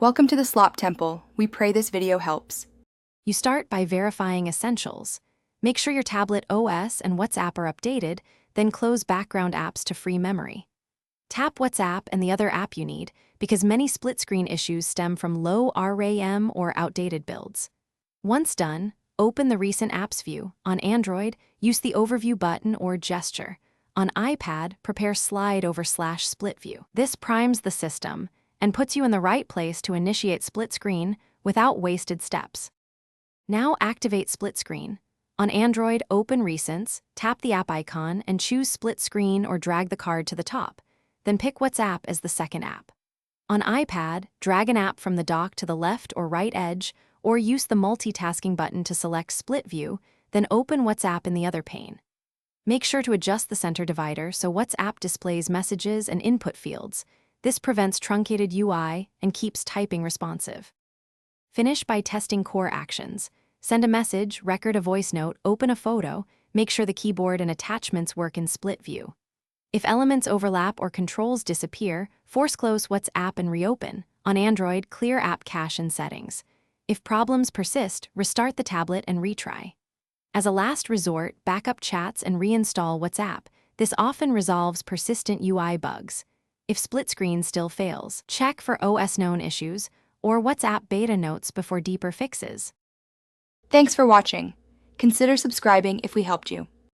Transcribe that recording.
Welcome to the Slop Temple. We pray this video helps. You start by verifying essentials. Make sure your tablet OS and WhatsApp are updated, then close background apps to free memory. Tap WhatsApp and the other app you need, because many split-screen issues stem from low RAM or outdated builds. Once done, open the Recent Apps view. On Android, use the Overview button or gesture. On iPad, prepare Slide over /split view. This primes the system and puts you in the right place to initiate split screen without wasted steps. Now activate split screen. On Android, open Recents, tap the app icon, and choose split screen or drag the card to the top. Then pick WhatsApp as the second app. On iPad, drag an app from the dock to the left or right edge, or use the multitasking button to select split view, then open WhatsApp in the other pane. Make sure to adjust the center divider so WhatsApp displays messages and input fields. This prevents truncated UI and keeps typing responsive. Finish by testing core actions. Send a message, record a voice note, open a photo, make sure the keyboard and attachments work in split view. If elements overlap or controls disappear, force close WhatsApp and reopen. On Android, clear app cache and settings. If problems persist, restart the tablet and retry. As a last resort, backup chats and reinstall WhatsApp. This often resolves persistent UI bugs. If split screen still fails, check for OS known issues or WhatsApp beta notes before deeper fixes. Thanks for watching. Consider subscribing if we helped you.